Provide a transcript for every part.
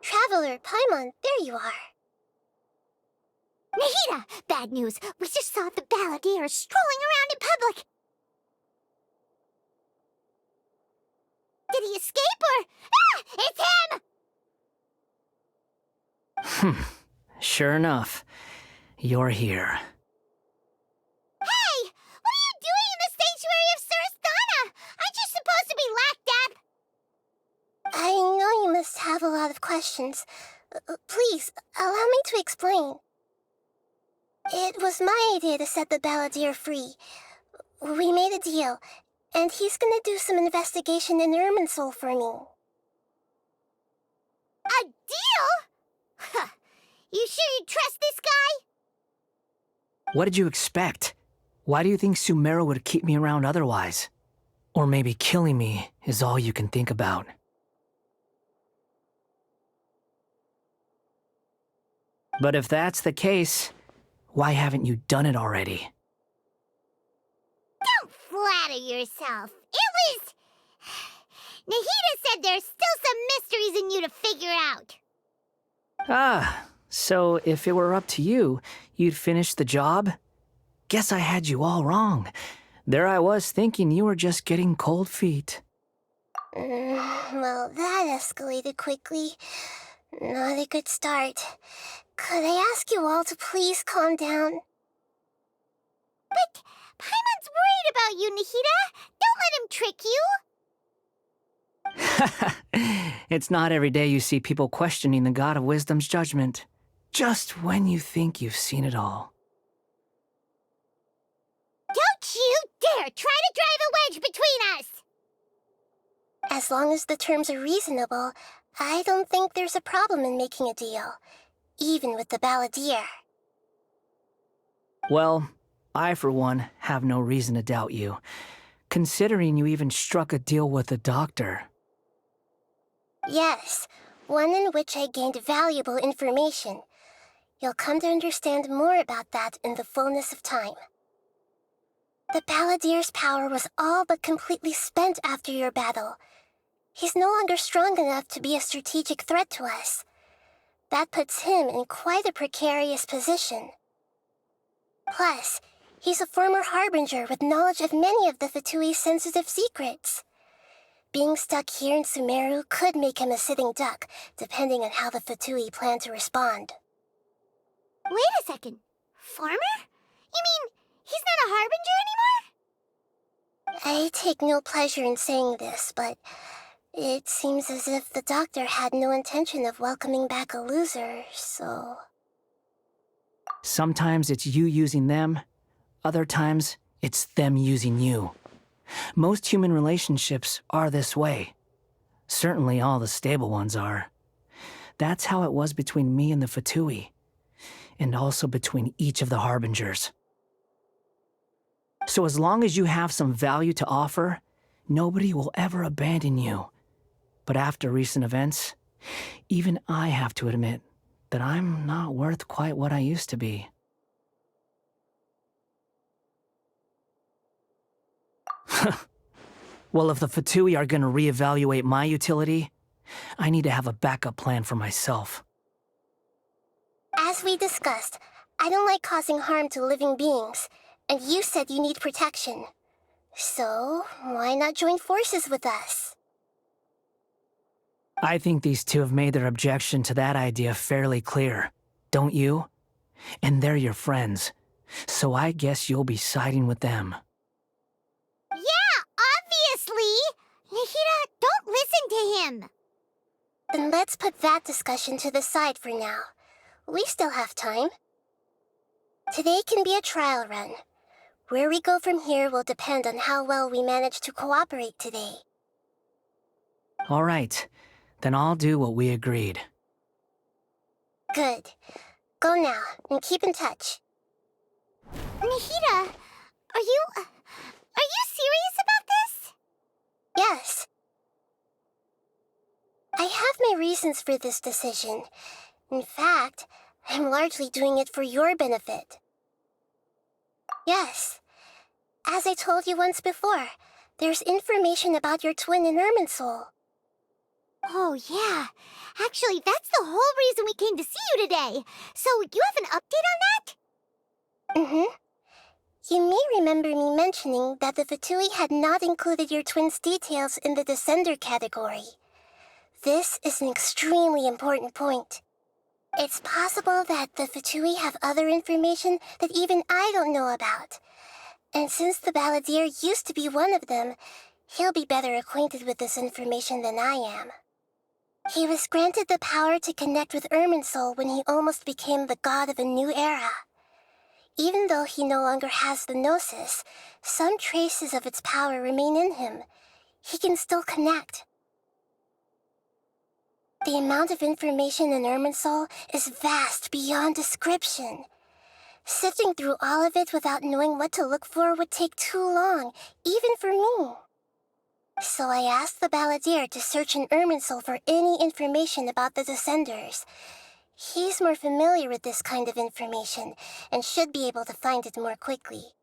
Traveler, Paimon, there you are. Nahida! Bad news! We just saw the balladeer strolling around in public! Did he escape or... Ah! It's him! Sure enough, you're here. Hey! What are you doing in the sanctuary of Surasthana? Aren't you supposed to be lacked up? I know you must have a lot of questions. Please, allow me to explain. It was my idea to set the balladeer free. We made a deal, and he's gonna do some investigation in Irminsul for me. A deal? Huh. You sure you trust this guy? What did you expect? Why do you think Sumeru would keep me around otherwise? Or maybe killing me is all you can think about. But if that's the case, why haven't you done it already? Don't flatter yourself. It was... Nahida said there's still some mysteries in you to figure out. Ah, so if it were up to you, you'd finish the job? Guess I had you all wrong. There I was thinking you were just getting cold feet. Well, that escalated quickly. Not a good start. Could I ask you all to please calm down? But Paimon's worried about you, Nahida. Don't let him trick you. It's not every day you see people questioning the God of Wisdom's judgment. Just when you think you've seen it all. Don't you dare try to drive a wedge between us! As long as the terms are reasonable, I don't think there's a problem in making a deal. Even with the balladeer. Well, I, for one, have no reason to doubt you, considering you even struck a deal with the doctor. Yes, one in which I gained valuable information. You'll come to understand more about that in the fullness of time. The balladeer's power was all but completely spent after your battle. He's no longer strong enough to be a strategic threat to us. That puts him in quite a precarious position. Plus, he's a former harbinger with knowledge of many of the Fatui's sensitive secrets. Being stuck here in Sumeru could make him a sitting duck, depending on how the Fatui plan to respond. Wait a second. Farmer? You mean he's not a harbinger anymore? I take no pleasure in saying this, but it seems as if the doctor had no intention of welcoming back a loser, so... Sometimes it's you using them, other times it's them using you. Most human relationships are this way. Certainly all the stable ones are. That's how it was between me and the Fatui, and also between each of the harbingers. So as long as you have some value to offer, nobody will ever abandon you. But after recent events, even I have to admit that I'm not worth quite what I used to be. Well, if the Fatui are gonna reevaluate my utility, I need to have a backup plan for myself. As we discussed, I don't like causing harm to living beings, and you said you need protection. So, why not join forces with us? I think these two have made their objection to that idea fairly clear, don't you? And they're your friends, So I guess you'll be siding with them. Yeah, obviously! Nahida, don't listen to him! Then let's put that discussion to the side for now. We still have time. Today can be a trial run. Where we go from here will depend on how well we manage to cooperate today. All right, then I'll do what we agreed. Good. Go now, and keep in touch. Nahida, are you serious about this? Yes. I have my reasons for this decision. In fact, I'm largely doing it for your benefit. Yes. As I told you once before, there's information about your twin in Irminsul. Oh, yeah. Actually, that's the whole reason we came to see you today. So, you have an update on that? Mm-hmm. You may remember me mentioning that the Fatui had not included your twin's details in the Descender category. This is an extremely important point. It's possible that the Fatui have other information that even I don't know about. And since the Balladeer used to be one of them, he'll be better acquainted with this information than I am. He was granted the power to connect with Irminsul when he almost became the god of a new era. Even though he no longer has the Gnosis, some traces of its power remain in him. He can still connect. The amount of information in Irminsul is vast beyond description. Sifting through all of it without knowing what to look for would take too long, even for me. So I asked the Balladeer to search in Irminsul for any information about the Descenders. He's more familiar with this kind of information, and should be able to find it more quickly.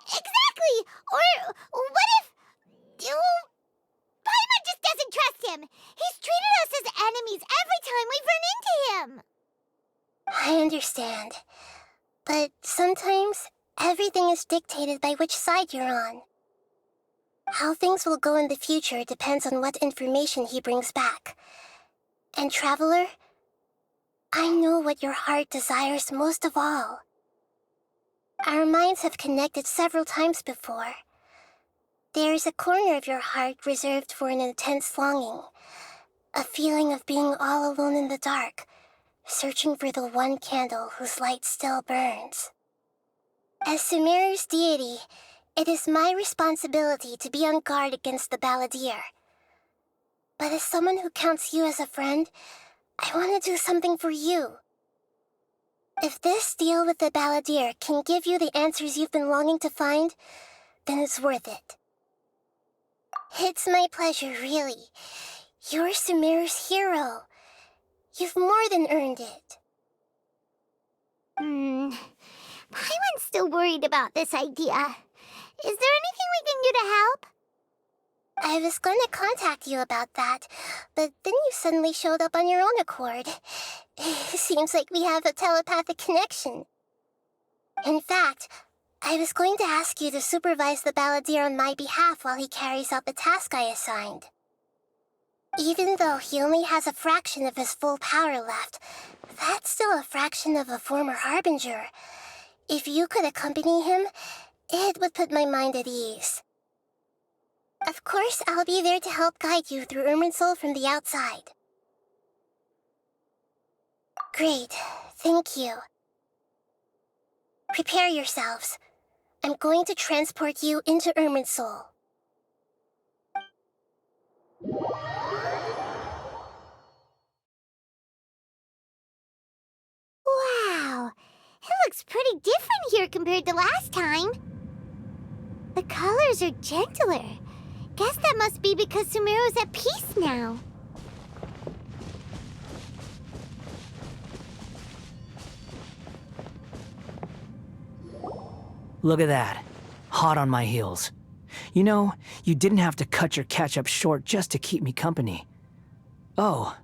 Exactly! Or what if... Paimon just doesn't trust him! He's treated us as enemies every time we've run into him! I understand. But sometimes, everything is dictated by which side you're on. How things will go in the future depends on what information he brings back. And Traveler, I know what your heart desires most of all. Our minds have connected several times before. There is a corner of your heart reserved for an intense longing, a feeling of being all alone in the dark, searching for the one candle whose light still burns. As Sumeru's deity, it is my responsibility to be on guard against the Balladeer. But as someone who counts you as a friend, I want to do something for you. If this deal with the Balladeer can give you the answers you've been longing to find, then it's worth it. It's my pleasure, really. You're Sumeru's hero. You've more than earned it. Paimon's still worried about this idea. Is there anything we can do to help? I was going to contact you about that, but then you suddenly showed up on your own accord. It seems like we have a telepathic connection. In fact, I was going to ask you to supervise the Balladeer on my behalf while he carries out the task I assigned. Even though he only has a fraction of his full power left, that's still a fraction of a former Harbinger. If you could accompany him, it would put my mind at ease. Of course, I'll be there to help guide you through Irminsul from the outside. Great, thank you. Prepare yourselves. I'm going to transport you into Irminsul. Wow, it looks pretty different here compared to last time. The colors are gentler. Guess that must be because Sumeru's at peace now. Look at that. Hot on my heels. You know, you didn't have to cut your catch-up short just to keep me company. Oh,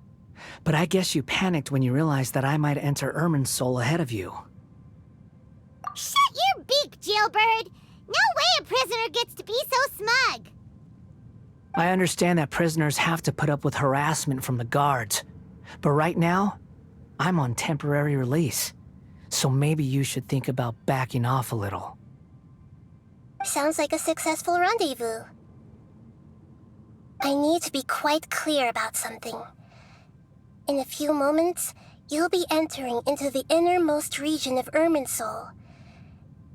but I guess you panicked when you realized that I might enter Irminsul ahead of you. Shut your beak, jailbird! No way a prisoner gets to be so smug! I understand that prisoners have to put up with harassment from the guards, but right now, I'm on temporary release. So maybe you should think about backing off a little. Sounds like a successful rendezvous. I need to be quite clear about something. In a few moments, you'll be entering into the innermost region of Irminsul.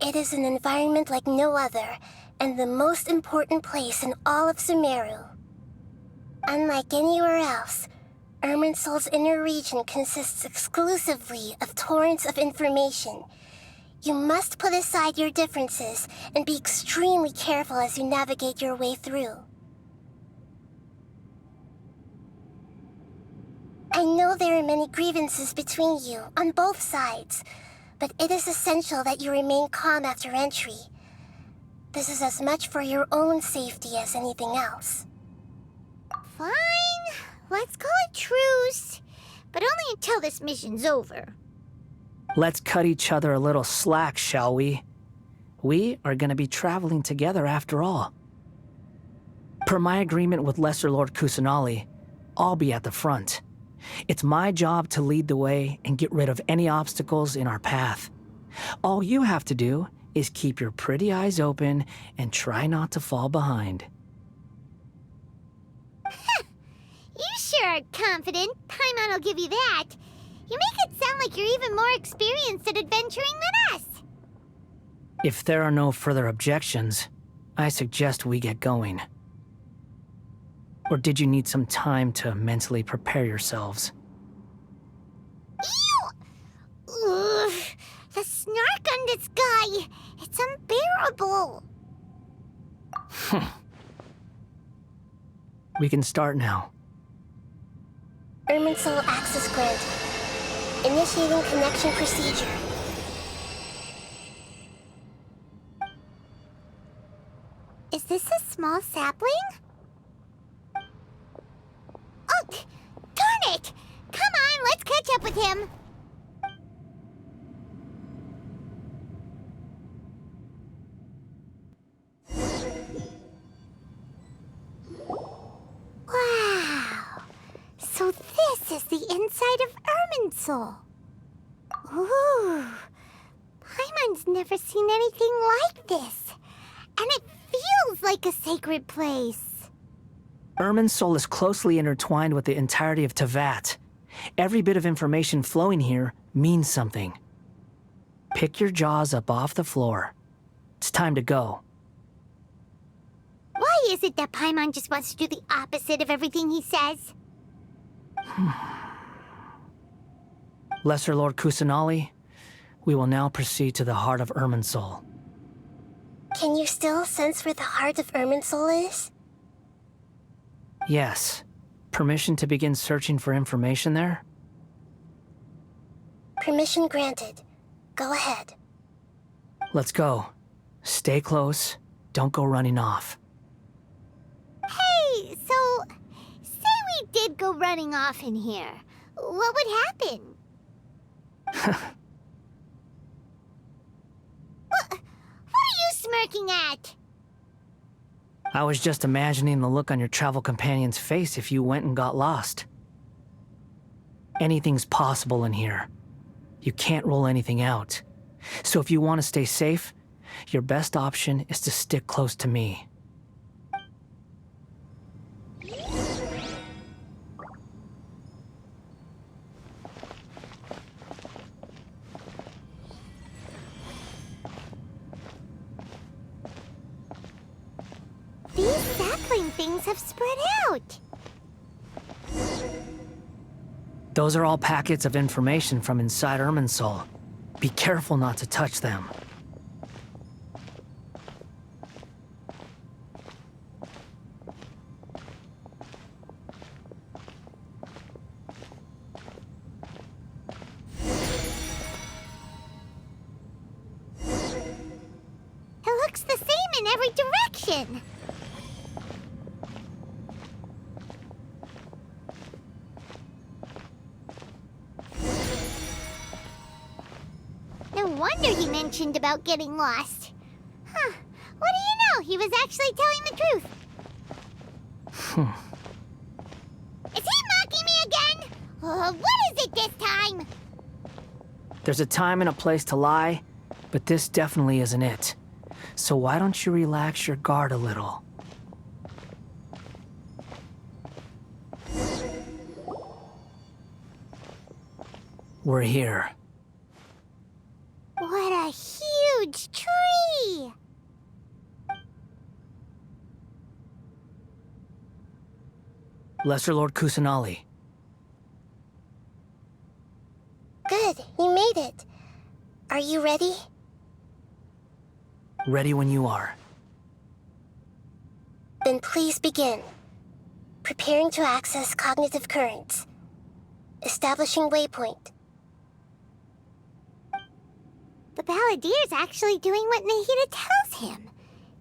It is an environment like no other, and the most important place in all of Sumeru. Unlike anywhere else, Irminsul's inner region consists exclusively of torrents of information. You must put aside your differences and be extremely careful as you navigate your way through. I know there are many grievances between you, on both sides, but it is essential that you remain calm after entry. This is as much for your own safety as anything else. Fine. Let's call it truce. But only until this mission's over. Let's cut each other a little slack, shall we? We are going to be traveling together after all. Per my agreement with Lesser Lord Kusanali, I'll be at the front. It's my job to lead the way and get rid of any obstacles in our path. All you have to do is keep your pretty eyes open and try not to fall behind. You sure are confident. Paimon will give you that. You make it sound like you're even more experienced at adventuring than us. If there are no further objections, I suggest we get going. Or did you need some time to mentally prepare yourselves? Ew! Ugh, the snark on this guy. It's unbearable. We can start now. Irminsul access granted. Initiating connection procedure. Is this a small sapling? Oh, darn it! Come on, let's catch up with him. Wow! So this is the inside of Irminsul. Ooh! Paimon's never seen anything like this. And it feels like a sacred place. Irminsul is closely intertwined with the entirety of Tevat. Every bit of information flowing here means something. Pick your jaws up off the floor. It's time to go. Why is it that Paimon just wants to do the opposite of everything he says? Lesser Lord Kusanali, we will now proceed to the heart of Irminsul. Can you still sense where the heart of Irminsul is? Yes. Permission to begin searching for information there? Permission granted. Go ahead. Let's go. Stay close. Don't go running off. Hey, so... say we did go running off in here. What would happen? What are you smirking at? I was just imagining the look on your travel companion's face if you went and got lost. Anything's possible in here. You can't rule anything out. So if you want to stay safe, your best option is to stick close to me. These sapling things have spread out. Those are all packets of information from inside Irminsul. Be careful not to touch them. It looks the same in every direction. No wonder he mentioned about getting lost. Huh. What do you know? He was actually telling the truth. Is he mocking me again? What is it this time? There's a time and a place to lie, but this definitely isn't it. So why don't you relax your guard a little? We're here. What a huge tree! Lesser Lord Kusanali. Good, you made it. Are you ready? Ready when you are. Then please begin. Preparing to access cognitive currents. Establishing waypoint. The Balladeer's actually doing what Nahida tells him.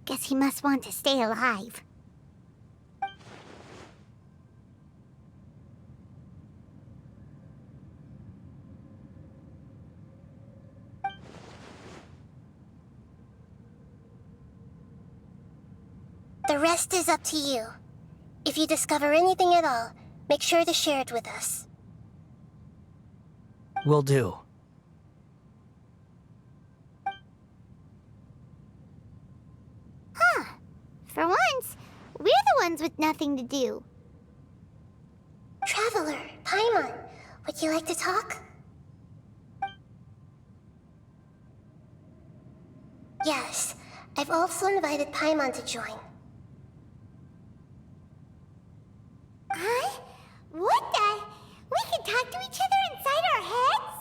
Guess he must want to stay alive. The rest is up to you. If you discover anything at all, make sure to share it with us. Will do. For once, we're the ones with nothing to do. Traveler, Paimon, would you like to talk? Yes, I've also invited Paimon to join. Huh? What the? We can talk to each other inside our heads?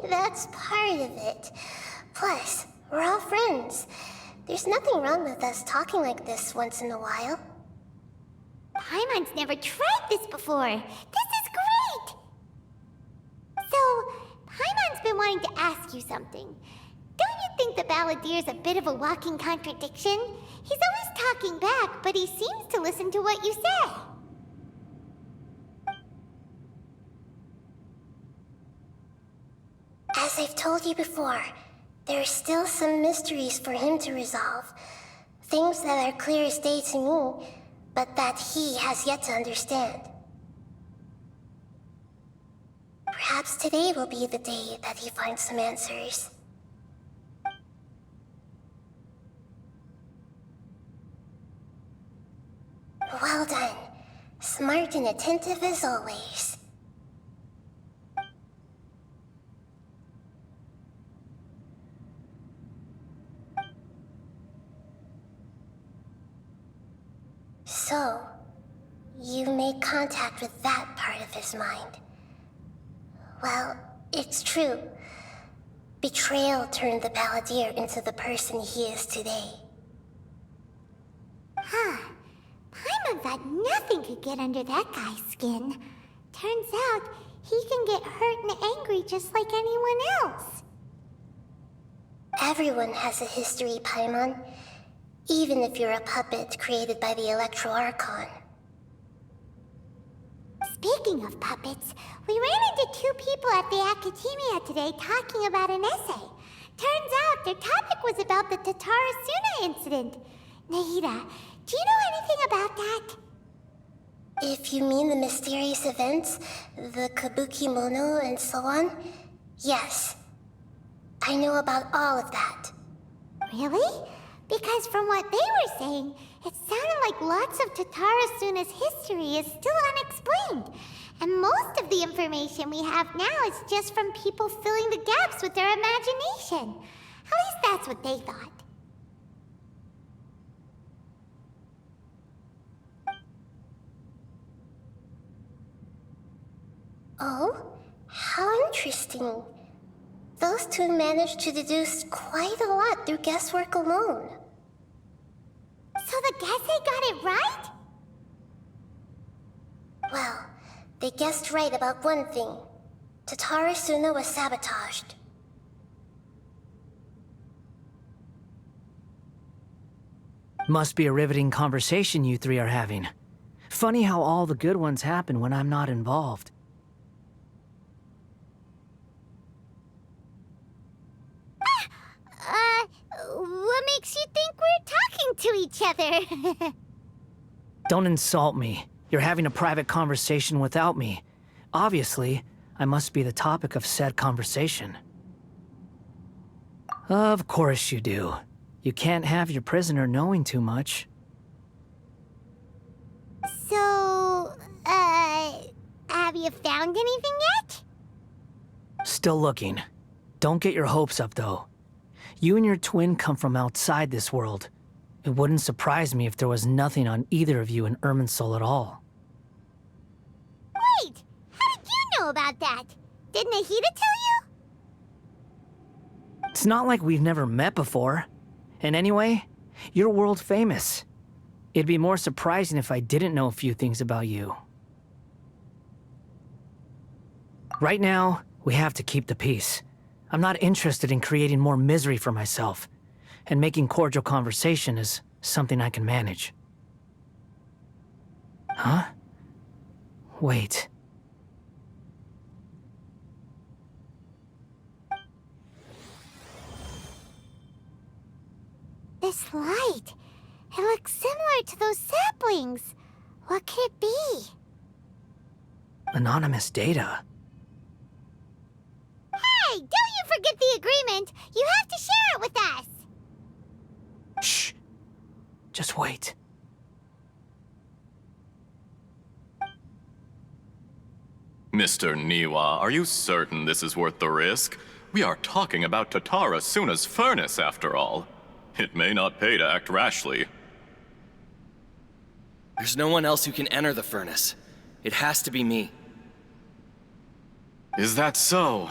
That's part of it. Plus, we're all friends. There's nothing wrong with us talking like this once in a while. Paimon's never tried this before. This is great! So, Paimon's been wanting to ask you something. Don't you think the Balladeer's a bit of a walking contradiction? He's always talking back, but he seems to listen to what you say. As I've told you before, there are still some mysteries for him to resolve. Things that are clear as day to me, but that he has yet to understand. Perhaps today will be the day that he finds some answers. Well done. Smart and attentive as always. So, you made contact with that part of his mind. Well, it's true. Betrayal turned the Balladeer into the person he is today. Huh. Paimon thought nothing could get under that guy's skin. Turns out, he can get hurt and angry just like anyone else. Everyone has a history, Paimon. Even if you're a puppet created by the Electro Archon. Speaking of puppets, we ran into two people at the Academia today talking about an essay. Turns out their topic was about the Tatarasuna incident. Nahida, do you know anything about that? If you mean the mysterious events, the Kabuki Mono and so on, yes. I know about all of that. Really? Because from what they were saying, it sounded like lots of Tatarasuna's history is still unexplained. And most of the information we have now is just from people filling the gaps with their imagination. At least that's what they thought. Oh? How interesting. Those two managed to deduce quite a lot through guesswork alone. So the Gase got it right? Well, they guessed right about one thing. Tatarasuna was sabotaged. Must be a riveting conversation you three are having. Funny how all the good ones happen when I'm not involved. What makes you think we're talking to each other? Don't insult me. You're having a private conversation without me. Obviously, I must be the topic of said conversation. Of course you do. You can't have your prisoner knowing too much. So, have you found anything yet? Still looking. Don't get your hopes up, though. You and your twin come from outside this world. It wouldn't surprise me if there was nothing on either of you in Irminsul at all. Wait, how did you know about that? Did Nahida tell you? It's not like we've never met before. And anyway, you're world famous. It'd be more surprising if I didn't know a few things about you. Right now, we have to keep the peace. I'm not interested in creating more misery for myself, and making cordial conversation is something I can manage. Huh? Wait. This light, it looks similar to those saplings. What could it be? Anonymous data. Hey, don't you forget the agreement! You have to share it with us! Shh. Just wait. Mr. Niwa, are you certain this is worth the risk? We are talking about Tatara Suna's furnace, after all. It may not pay to act rashly. There's no one else who can enter the furnace. It has to be me. Is that so?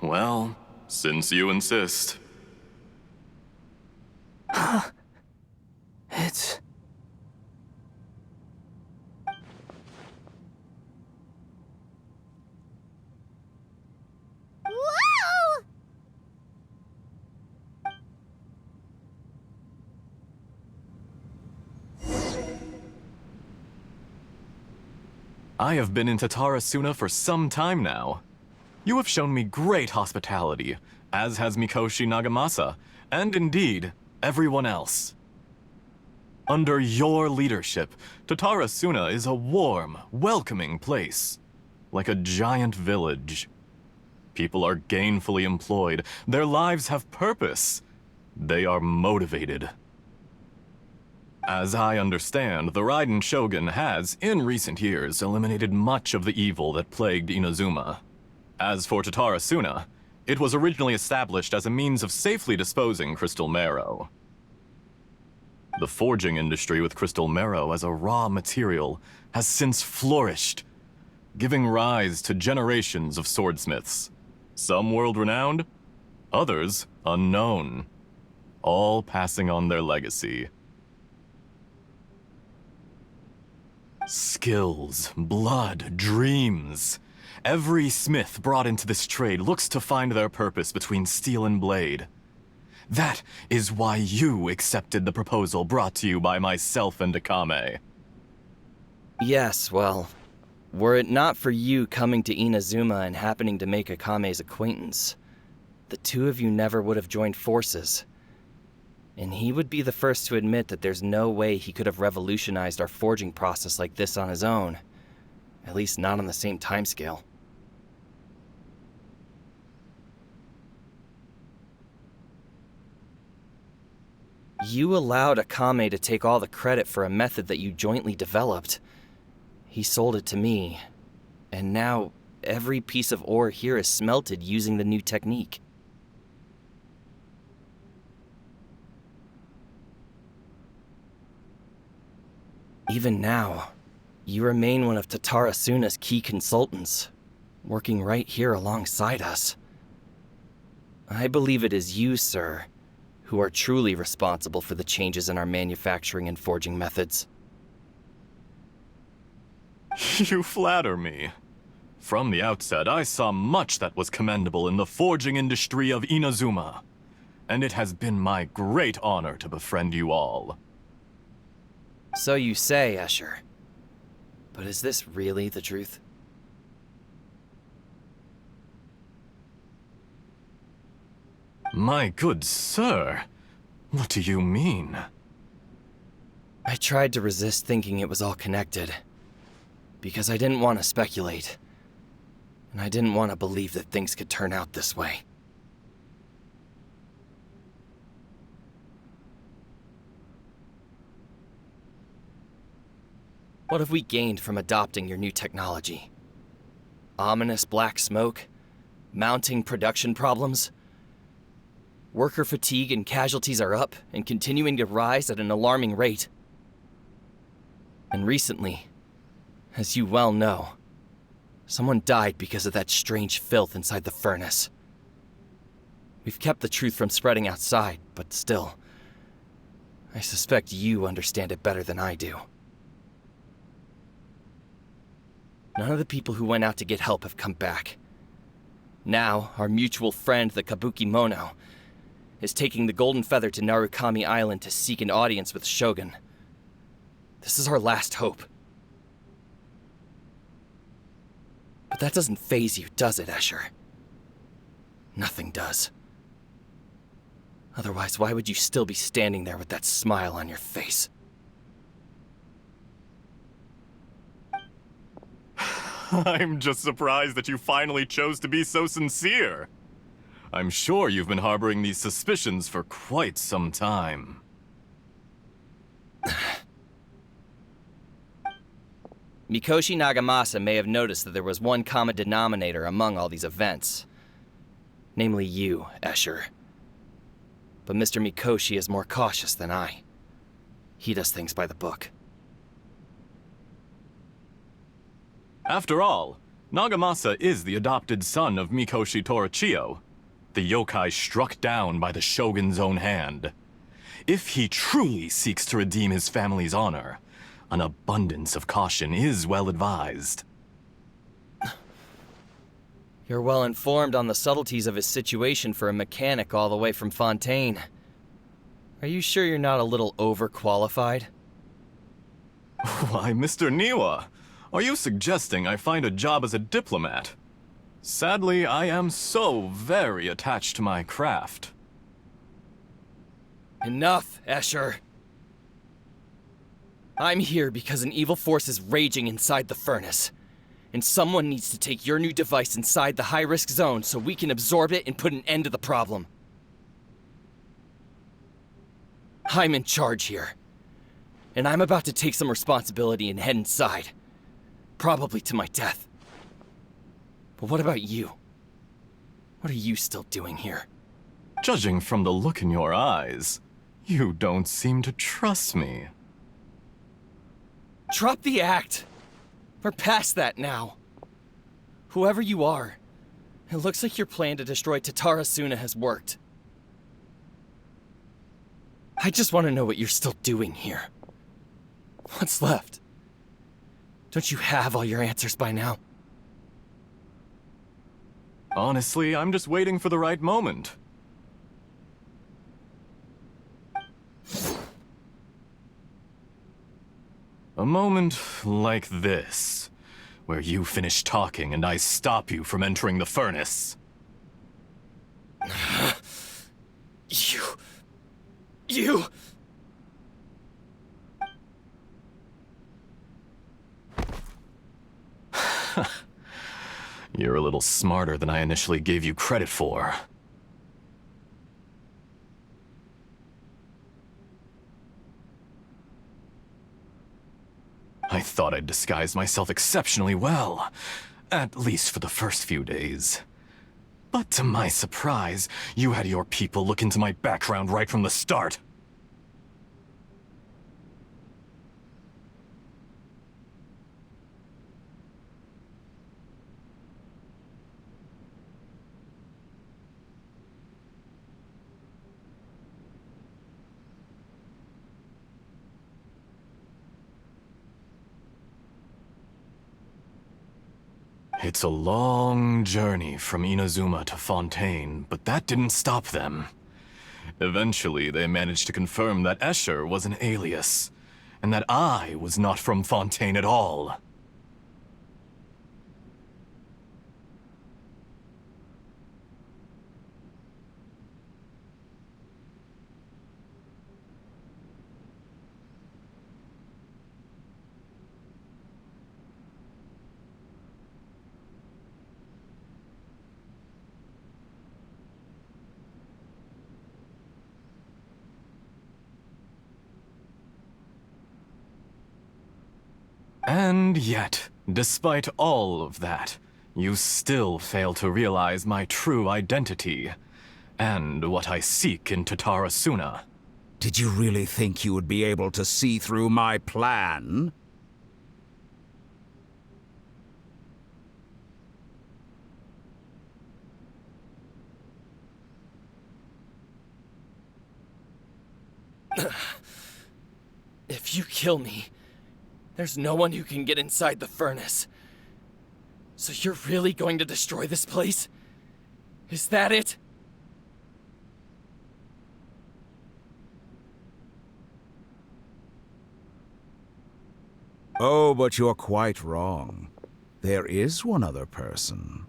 Well, since you insist. It's... Whoa! I have been in Tatara Suna for some time now. You have shown me great hospitality, as has Mikoshi Nagamasa, and indeed, everyone else. Under your leadership, Tatara Suna is a warm, welcoming place, like a giant village. People are gainfully employed, their lives have purpose, they are motivated. As I understand, the Raiden Shogun has, in recent years, eliminated much of the evil that plagued Inazuma. As for Tatara Suna, it was originally established as a means of safely disposing crystal marrow. The forging industry with crystal marrow as a raw material has since flourished, giving rise to generations of swordsmiths, some world-renowned, others unknown, all passing on their legacy. Skills, blood, dreams. Every smith brought into this trade looks to find their purpose between steel and blade. That is why you accepted the proposal brought to you by myself and Akame. Yes, well, were it not for you coming to Inazuma and happening to make Akame's acquaintance, the two of you never would have joined forces. And he would be the first to admit that there's no way he could have revolutionized our forging process like this on his own. At least not on the same timescale. You allowed Akame to take all the credit for a method that you jointly developed. He sold it to me, and now every piece of ore here is smelted using the new technique. Even now, you remain one of Tatara Suna's key consultants, working right here alongside us. I believe it is you, sir, who are truly responsible for the changes in our manufacturing and forging methods. You flatter me. From the outset, I saw much that was commendable in the forging industry of Inazuma, and it has been my great honor to befriend you all. So you say, Escher. But is this really the truth? My good sir, what do you mean? I tried to resist thinking it was all connected, because I didn't want to speculate, and I didn't want to believe that things could turn out this way. What have we gained from adopting your new technology? Ominous black smoke? Mounting production problems? Worker fatigue and casualties are up and continuing to rise at an alarming rate. And recently, as you well know, someone died because of that strange filth inside the furnace. We've kept the truth from spreading outside, but still, I suspect you understand it better than I do. None of the people who went out to get help have come back. Now, our mutual friend, the Kabuki Mono, is taking the Golden Feather to Narukami Island to seek an audience with Shogun. This is our last hope. But that doesn't faze you, does it, Escher? Nothing does. Otherwise, why would you still be standing there with that smile on your face? I'm just surprised that you finally chose to be so sincere. I'm sure you've been harboring these suspicions for quite some time. Mikoshi Nagamasa may have noticed that there was one common denominator among all these events. Namely you, Escher. But Mr. Mikoshi is more cautious than I. He does things by the book. After all, Nagamasa is the adopted son of Mikoshi Torichio, the yokai struck down by the Shogun's own hand. If he truly seeks to redeem his family's honor, an abundance of caution is well advised. You're well informed on the subtleties of his situation for a mechanic all the way from Fontaine. Are you sure you're not a little overqualified? Why, Mr. Niwa, are you suggesting I find a job as a diplomat? Sadly, I am so very attached to my craft. Enough, Escher. I'm here because an evil force is raging inside the furnace. And someone needs to take your new device inside the high-risk zone so we can absorb it and put an end to the problem. I'm in charge here. And I'm about to take some responsibility and head inside. Probably to my death. But what about you? What are you still doing here? Judging from the look in your eyes, you don't seem to trust me. Drop the act! We're past that now. Whoever you are, it looks like your plan to destroy Tatarasuna has worked. I just want to know what you're still doing here. What's left? Don't you have all your answers by now? Honestly, I'm just waiting for the right moment. A moment like this, where you finish talking and I stop you from entering the furnace. You... You're a little smarter than I initially gave you credit for. I thought I'd disguised myself exceptionally well, at least for the first few days. But to my surprise, you had your people look into my background right from the start. It's a long journey from Inazuma to Fontaine, but that didn't stop them. Eventually, they managed to confirm that Escher was an alias, and that I was not from Fontaine at all. And yet, despite all of that, you still fail to realize my true identity, and what I seek in Tatarasuna. Did you really think you would be able to see through my plan? If you kill me, there's no one who can get inside the furnace. So you're really going to destroy this place? Is that it? Oh, but you're quite wrong. There is one other person.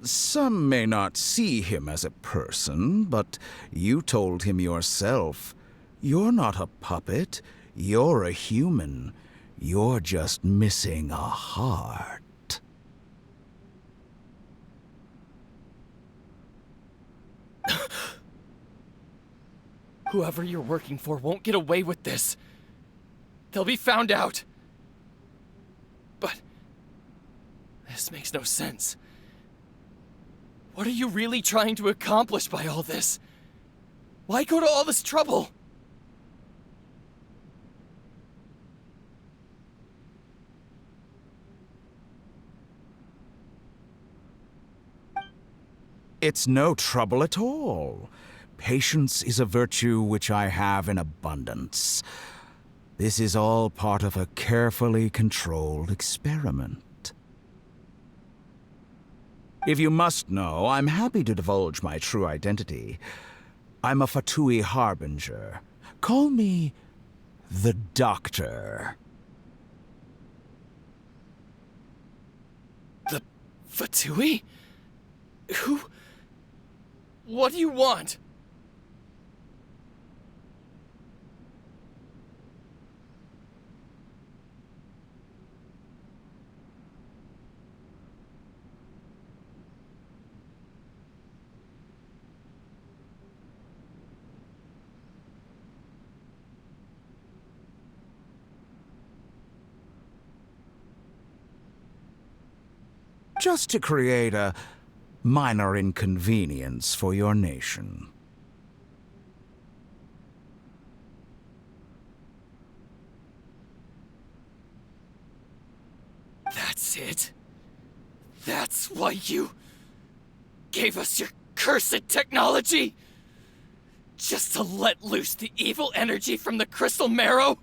Some may not see him as a person, but you told him yourself. You're not a puppet. You're a human. You're just missing a heart. Whoever you're working for won't get away with this. They'll be found out. But this makes no sense. What are you really trying to accomplish by all this? Why go to all this trouble? It's no trouble at all. Patience is a virtue which I have in abundance. This is all part of a carefully controlled experiment. If you must know, I'm happy to divulge my true identity. I'm a Fatui harbinger. Call me the Doctor. The Fatui? Who? What do you want? Just to create a minor inconvenience for your nation. That's it? That's why you gave us your cursed technology? Just to let loose the evil energy from the crystal marrow?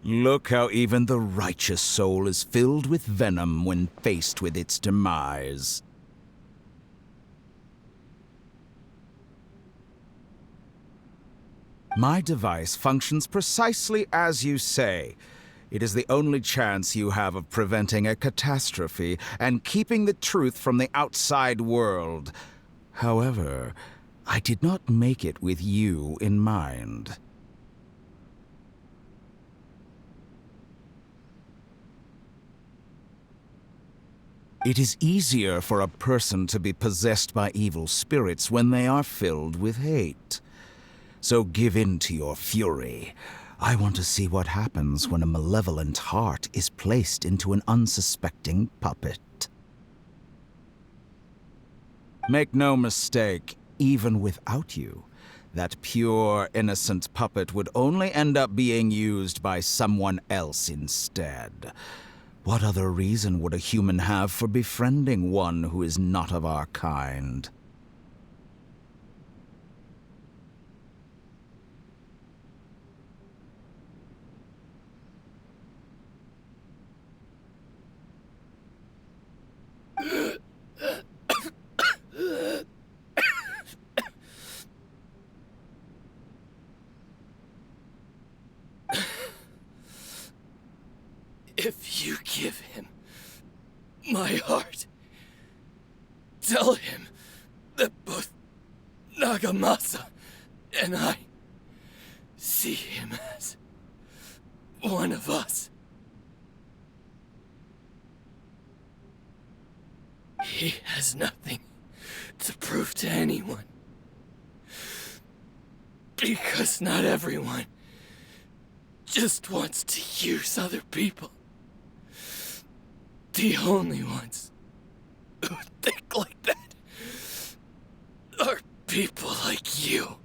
Look how even the righteous soul is filled with venom when faced with its demise. My device functions precisely as you say. It is the only chance you have of preventing a catastrophe and keeping the truth from the outside world. However, I did not make it with you in mind. It is easier for a person to be possessed by evil spirits when they are filled with hate. So give in to your fury. I want to see what happens when a malevolent heart is placed into an unsuspecting puppet. Make no mistake, even without you, that pure, innocent puppet would only end up being used by someone else instead. What other reason would a human have for befriending one who is not of our kind? If you give him my heart, tell him that both Nagamasa and I see him as one of us. He has nothing to prove to anyone, because not everyone just wants to use other people. The only ones who think like that are people like you.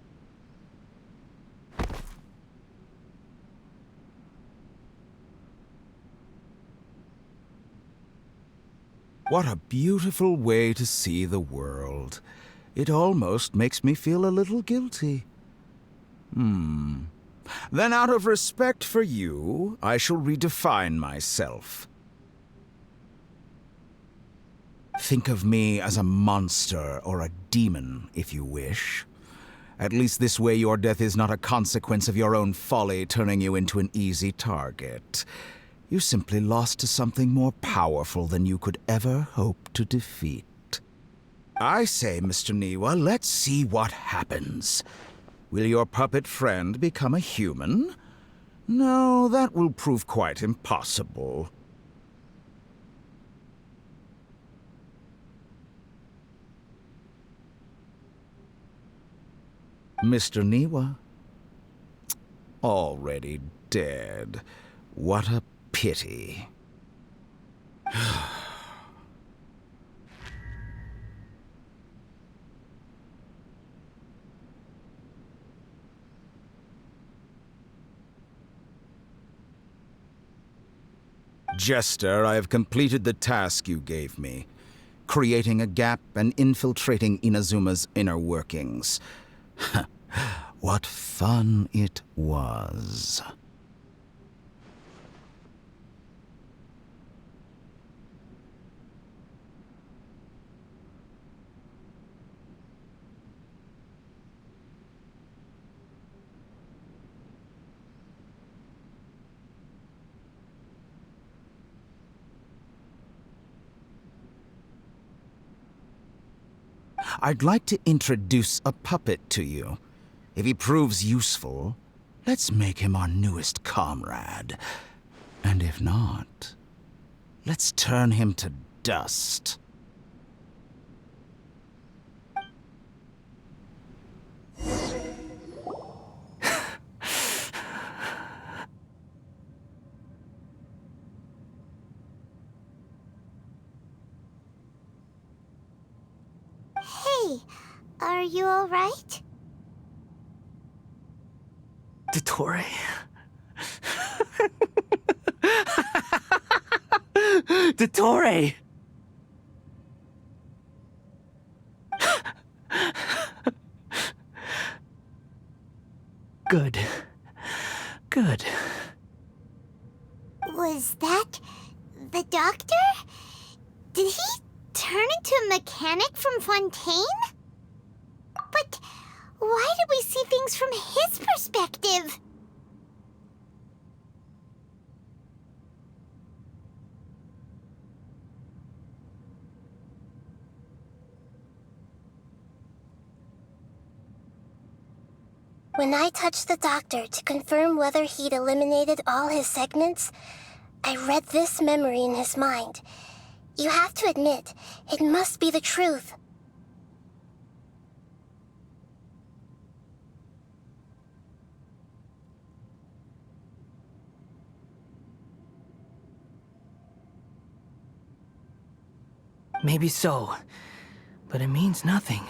What a beautiful way to see the world. It almost makes me feel a little guilty. Then out of respect for you, I shall redefine myself. Think of me as a monster or a demon, if you wish. At least this way your death is not a consequence of your own folly turning you into an easy target. You simply lost to something more powerful than you could ever hope to defeat. I say, Mr. Niwa, let's see what happens. Will your puppet friend become a human? No, that will prove quite impossible. Mr. Niwa? Already dead. What a pity. Jester, I have completed the task you gave me, creating a gap and infiltrating Inazuma's inner workings. What fun it was. I'd like to introduce a puppet to you. If he proves useful, let's make him our newest comrade. And if not, let's turn him to dust. Hey, are you alright? Dottore? Dottore! Good. Good. Was that the doctor? Did he turn into a mechanic from Fontaine? But why did we see things from his perspective? When I touched the doctor to confirm whether he'd eliminated all his segments, I read this memory in his mind. You have to admit, it must be the truth. Maybe so, but it means nothing.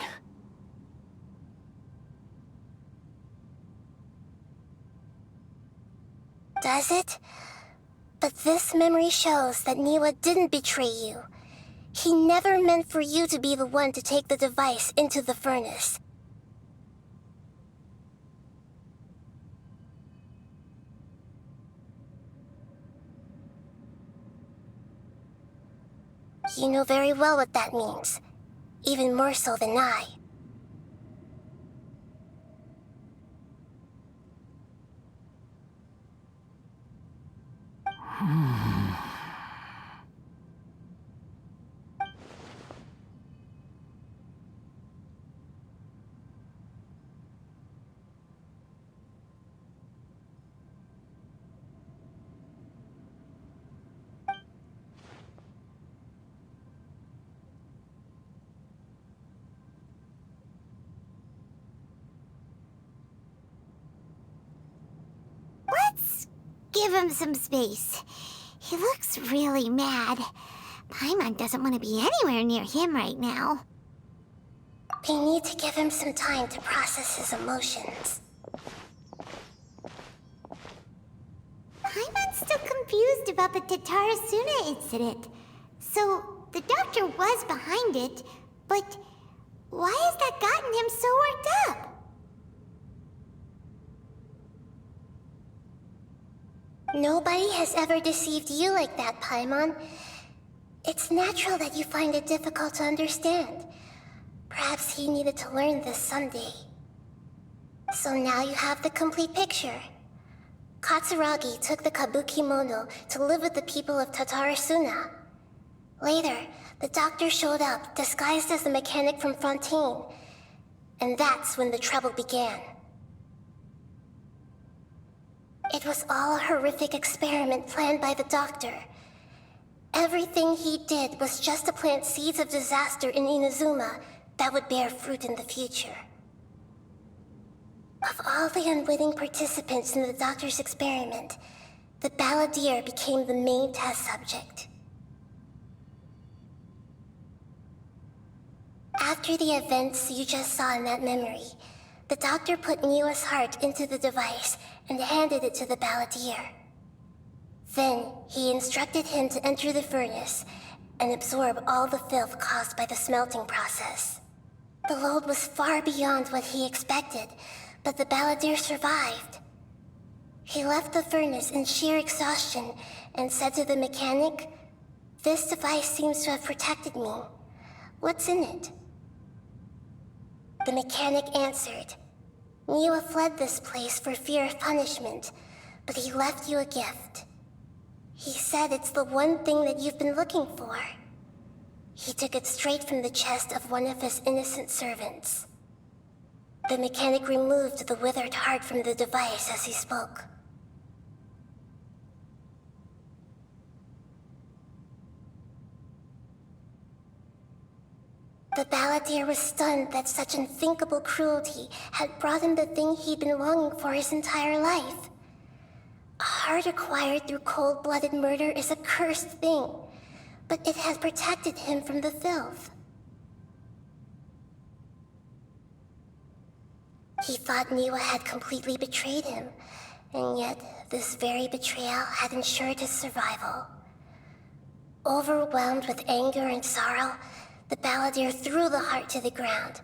Does it? But this memory shows that Niwa didn't betray you. He never meant for you to be the one to take the device into the furnace. You know very well what that means, even more so than I. give him some space. He looks really mad. Paimon doesn't want to be anywhere near him right now. We need to give him some time to process his emotions. Paimon's still confused about the Tatarasuna incident. So, the doctor was behind it, but why has that gotten him so worked up? Nobody has ever deceived you like that, Paimon. It's natural that you find it difficult to understand. Perhaps he needed to learn this someday. So now you have the complete picture. Katsuragi took the kabuki mono to live with the people of Tatarasuna. Later, the doctor showed up, disguised as the mechanic from Fontaine. And that's when the trouble began. It was all a horrific experiment planned by the doctor. Everything he did was just to plant seeds of disaster in Inazuma that would bear fruit in the future. Of all the unwitting participants in the doctor's experiment, the balladeer became the main test subject. After the events you just saw in that memory, the doctor put Niwa's heart into the device and handed it to the balladeer. Then, he instructed him to enter the furnace and absorb all the filth caused by the smelting process. The load was far beyond what he expected, but the balladeer survived. He left the furnace in sheer exhaustion and said to the mechanic, "This device seems to have protected me. What's in it?" The mechanic answered, "Niwa fled this place for fear of punishment, but he left you a gift. He said it's the one thing that you've been looking for." He took it straight from the chest of one of his innocent servants. The mechanic removed the withered heart from the device as he spoke. The balladeer was stunned that such unthinkable cruelty had brought him the thing he'd been longing for his entire life. A heart acquired through cold-blooded murder is a cursed thing, but it had protected him from the filth. He thought Niwa had completely betrayed him, and yet this very betrayal had ensured his survival. Overwhelmed with anger and sorrow, the balladeer threw the heart to the ground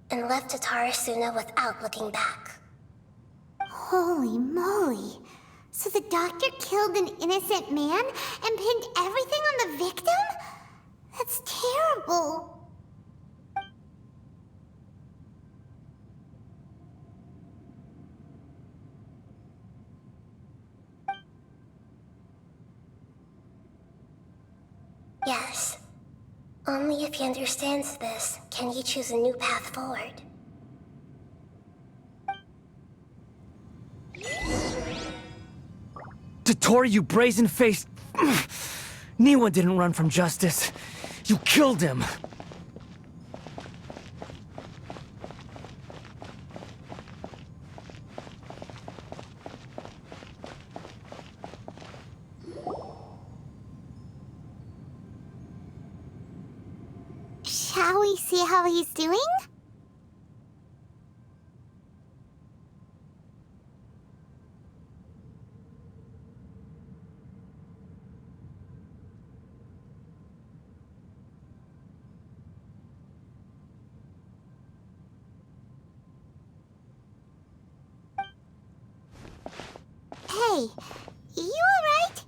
and left Tatarasuna without looking back. Holy moly. So the doctor killed an innocent man and pinned everything on the victim? That's terrible. Yes. Only if he understands this can he choose a new path forward. Tottori, you brazen-faced... Niwa didn't run from justice. You killed him. Shall we see how he's doing? Hey, you alright?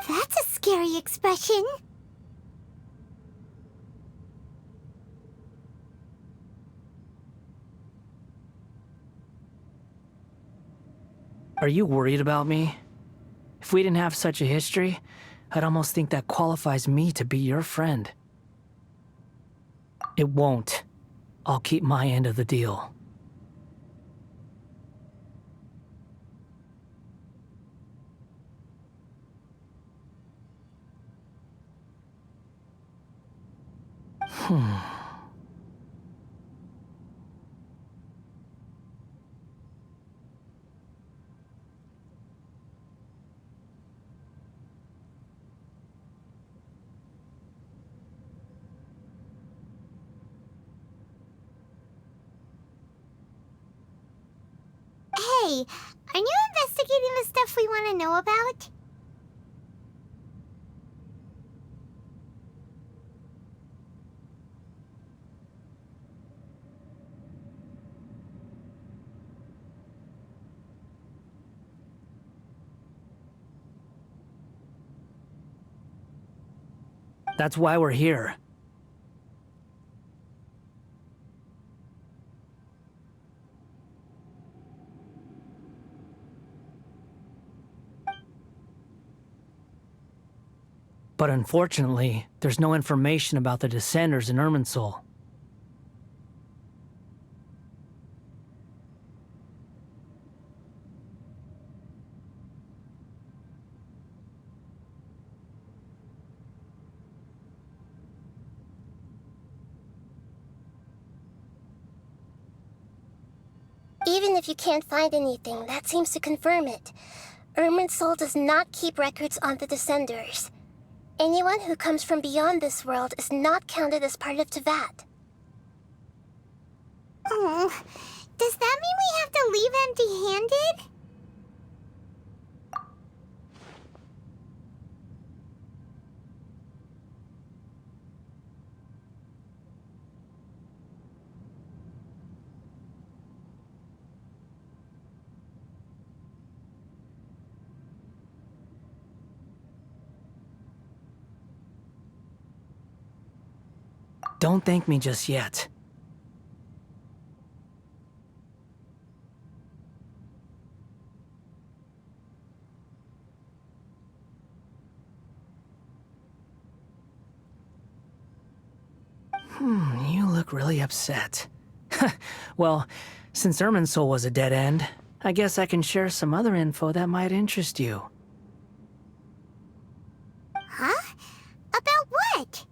That's a scary expression. Are you worried about me? If we didn't have such a history, I'd almost think that qualifies me to be your friend. It won't. I'll keep my end of the deal. Hey, are you investigating the stuff we want to know about? That's why we're here. But unfortunately, there's no information about the Descenders in Irminsul. Even if you can't find anything, that seems to confirm it. Irminsul does not keep records on the Descenders. Anyone who comes from beyond this world is not counted as part of Tevat. Oh, does that mean we have to leave empty-handed? Don't thank me just yet. You look really upset. Well, since Irminsul was a dead end, I guess I can share some other info that might interest you. Huh? About what?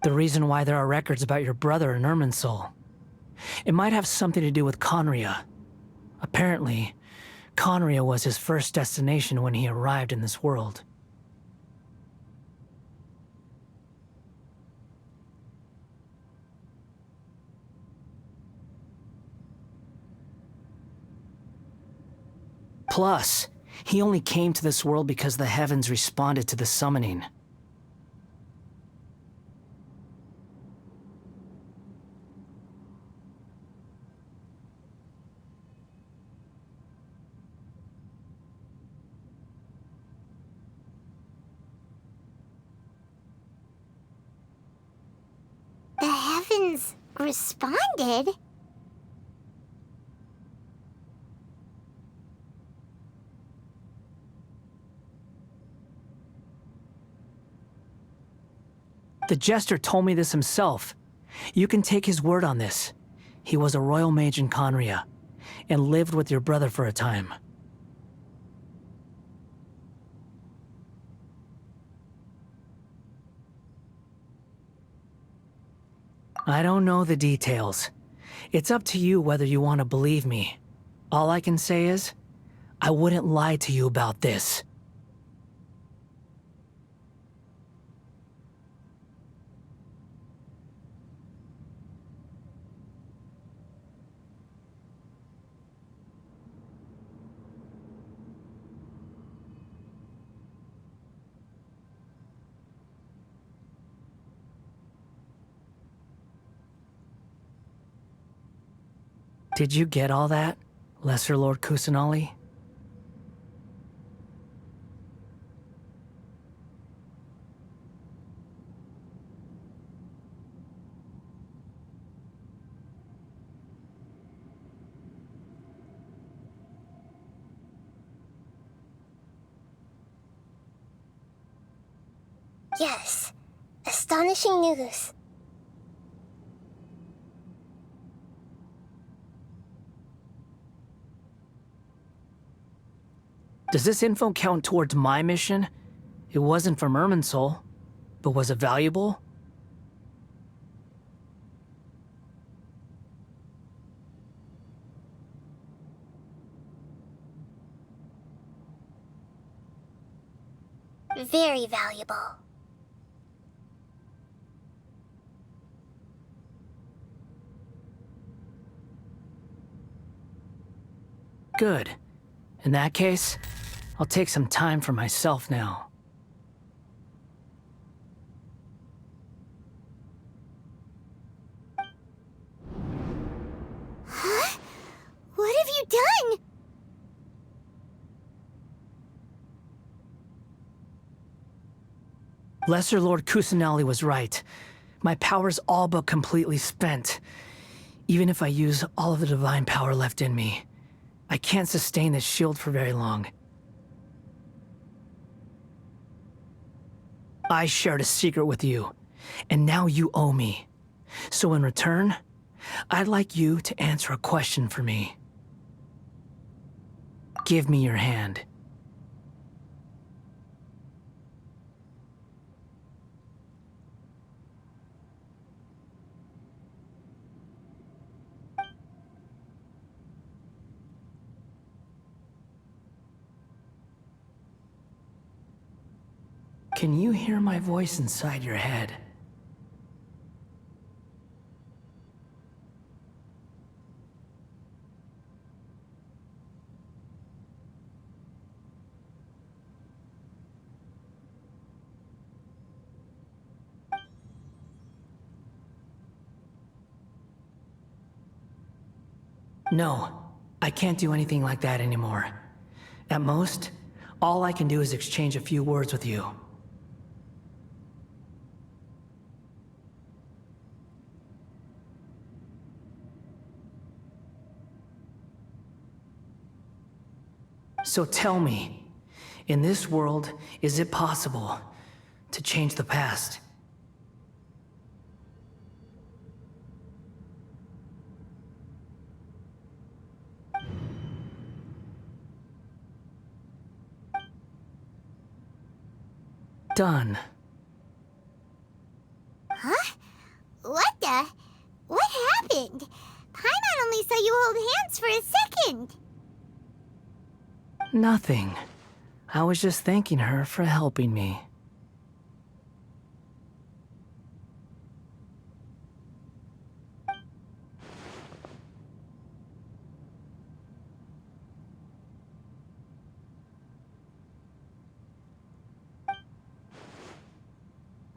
The reason why there are records about your brother in Irminsul. It might have something to do with Conria. Apparently, Conria was his first destination when he arrived in this world. Plus, he only came to this world because the heavens responded to the summoning. The heavens responded? The Jester told me this himself. You can take his word on this. He was a royal mage in Conria, and lived with your brother for a time. I don't know the details. It's up to you whether you want to believe me. All I can say is, I wouldn't lie to you about this. Did you get all that, Lesser Lord Kusanali? Yes. Astonishing news. Does this info count towards my mission? It wasn't from Irminsul, but was it valuable? Very valuable. Good. In that case, I'll take some time for myself now. Huh? What have you done? Lesser Lord Kusanali was right. My power's all but completely spent. Even if I use all of the divine power left in me, I can't sustain this shield for very long. I shared a secret with you, and now you owe me. So in return, I'd like you to answer a question for me. Give me your hand. Can you hear my voice inside your head? No, I can't do anything like that anymore. At most, all I can do is exchange a few words with you. So tell me, in this world, is it possible to change the past? Done. Huh? What the? What happened? Paimon only saw you hold hands for a second. Nothing. I was just thanking her for helping me.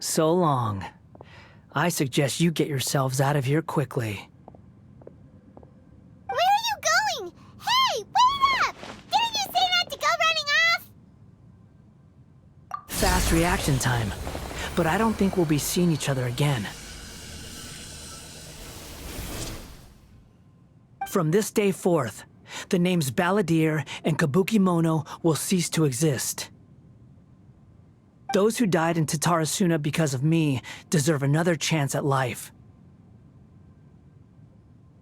So long. I suggest you get yourselves out of here quickly. Where are you going? Hey, wait up! Didn't you say not to go running off? Fast reaction time. But I don't think we'll be seeing each other again. From this day forth, the names Balladeer and Kabukimono will cease to exist. Those who died in Tatarasuna because of me deserve another chance at life.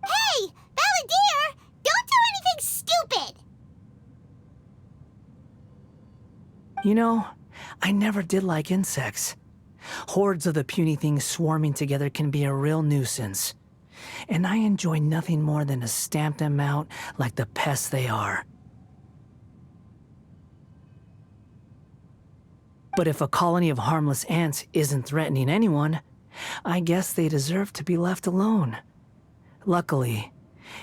Hey, Balladeer! Don't do anything stupid! You know, I never did like insects. Hordes of the puny things swarming together can be a real nuisance. And I enjoy nothing more than to stamp them out like the pests they are. But if a colony of harmless ants isn't threatening anyone, I guess they deserve to be left alone. Luckily,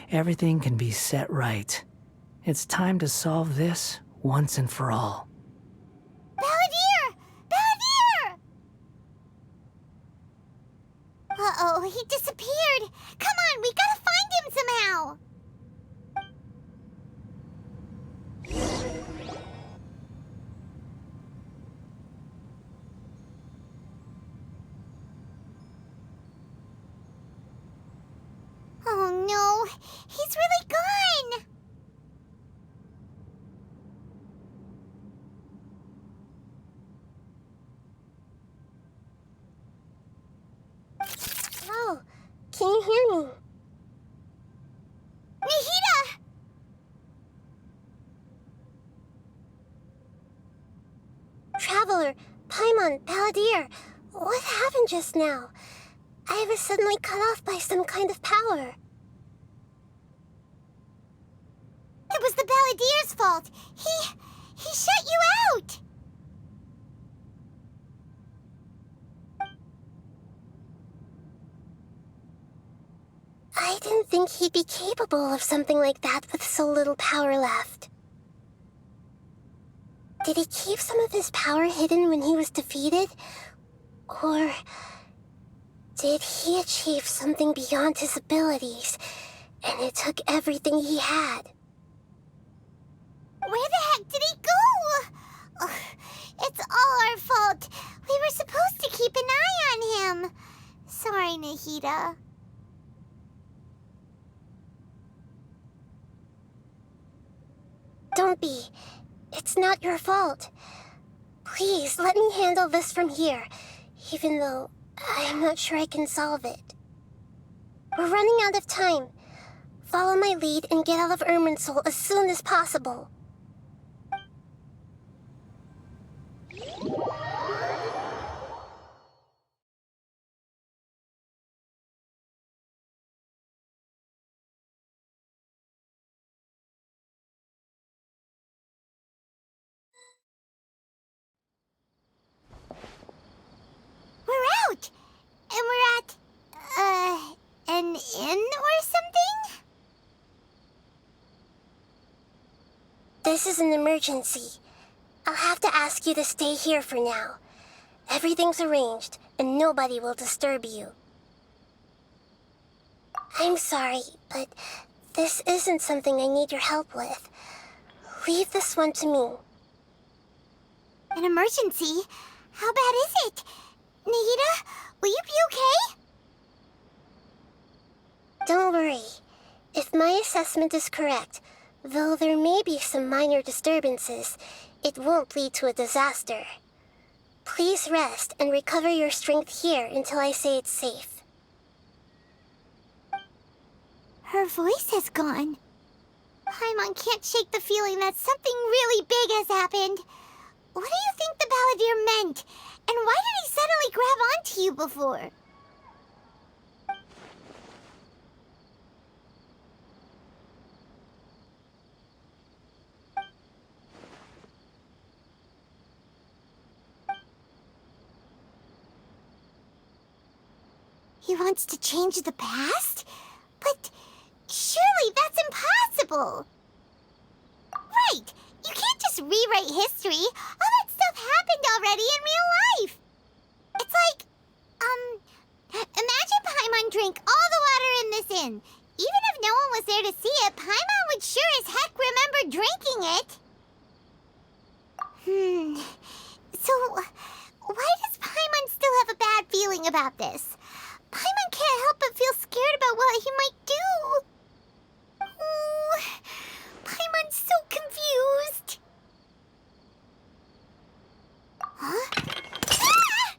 everything can be set right. It's time to solve this once and for all. Balladeer! Balladeer! Uh-oh, he disappeared. Come on, we gotta find him somehow. Oh no, he's really gone! Paimon, Palladir, what happened just now? I was suddenly cut off by some kind of power. It was the Balladeer's fault. He shut you out. I didn't think he'd be capable of something like that with so little power left. Did he keep some of his power hidden when he was defeated? Or did he achieve something beyond his abilities, and it took everything he had? Where the heck did he go? Ugh, it's all our fault. We were supposed to keep an eye on him. Sorry, Nahida. Don't be. It's not your fault. Please, let me handle this from here, even though I'm not sure I can solve it. We're running out of time. Follow my lead and get out of Irminsul as soon as possible. We're out! And we're at, an inn or something? This is an emergency. I'll have to ask you to stay here for now. Everything's arranged, and nobody will disturb you. I'm sorry, but this isn't something I need your help with. Leave this one to me. An emergency? How bad is it? Nahida, will you be okay? Don't worry. If my assessment is correct, though there may be some minor disturbances, it won't lead to a disaster. Please rest and recover your strength here until I say it's safe. Her voice has gone. Paimon can't shake the feeling that something really big has happened. What do you think the Balladeer meant? And why did he suddenly grab onto you before? He wants to change the past? But surely that's impossible! Right! You can't just rewrite history! All that stuff happened already in real life! It's like, imagine Paimon drank all the water in this inn. Even if no one was there to see it, Paimon would sure as heck remember drinking it! So, why does Paimon still have a bad feeling about this? Paimon can't help but feel scared about what he might do. Oh, Paimon's so confused. Huh? Ah!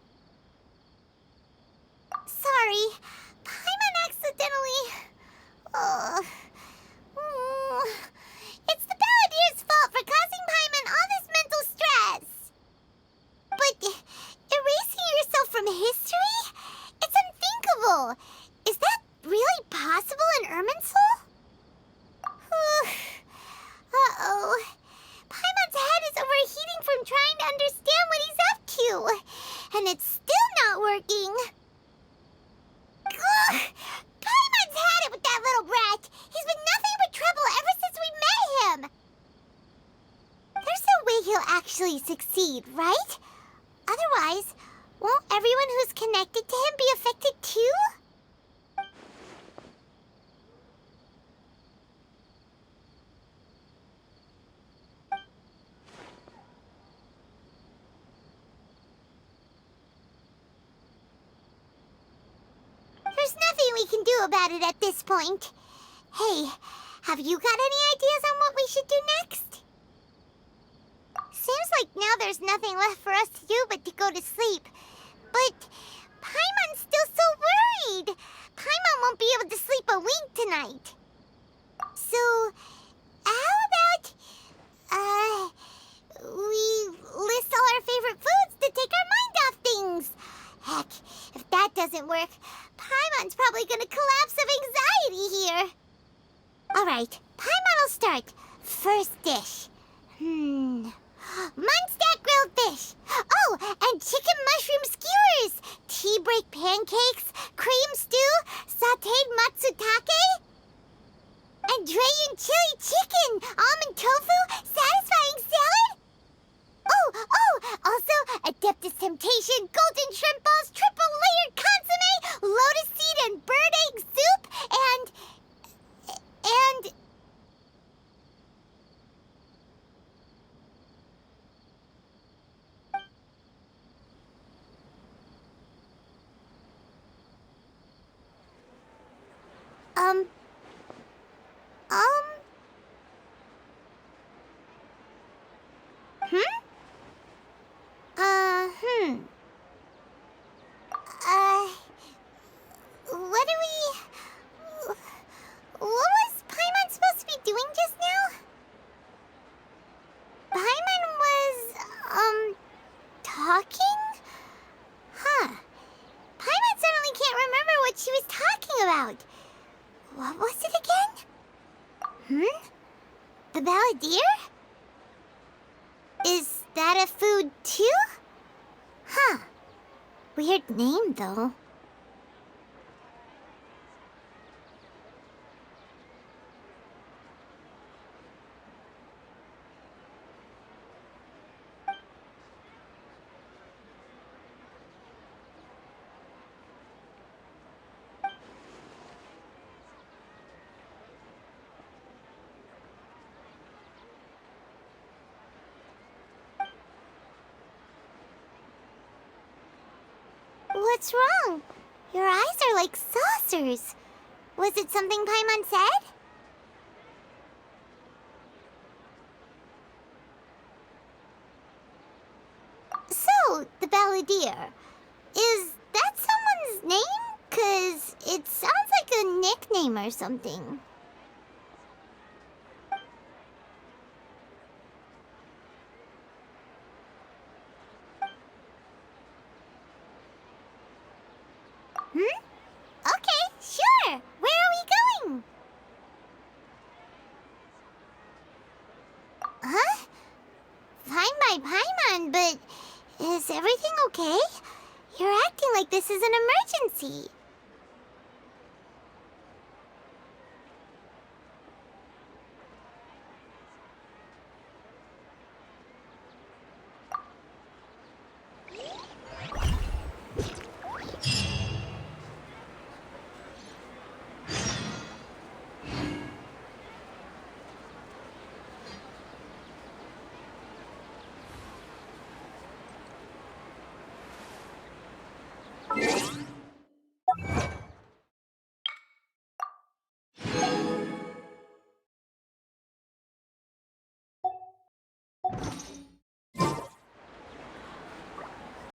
Sorry, Paimon accidentally... It's the Balladeer's fault for causing Paimon all this mental stress. But erasing yourself from history? It's unthinkable! Is that really possible in Irminsul? Uh-oh. Paimon's head is overheating from trying to understand what he's up to. And it's still not working. Ugh! Paimon's had it with that little brat. He's been nothing but trouble ever since we met him. There's no way he'll actually succeed, right? Otherwise, won't everyone who's connected to him be affected too? There's nothing we can do about it at this point. Hey, have you got any ideas on what we should do next? Seems like now there's nothing left for us to do but to go to sleep. But Paimon's still so worried. Paimon won't be able to sleep a wink tonight. So, how about, we list all our favorite foods to take our doesn't work, Paimon's probably gonna collapse of anxiety here. Alright, Paimon will start. First dish. Munstack grilled fish. Oh, and chicken mushroom skewers. Tea break pancakes, cream stew, sauteed matsutake, and Dragon chili chicken, almond tofu, satisfying salad. Also Adeptus Temptation, golden shrimp balls, triple layered consomme, lotus seed and bird egg soup, and what was Paimon supposed to be doing just now? Paimon was, talking? Huh. Paimon suddenly can't remember what she was talking about. What was it again? The balladeer? Is that a food too? Huh. Weird name, though. What's wrong? Your eyes are like saucers. Was it something Paimon said? So, the balladeer. Is that someone's name? 'Cause it sounds like a nickname or something. Okay, sure. Where are we going? Huh? Fine by Paimon, but is everything okay? You're acting like this is an emergency.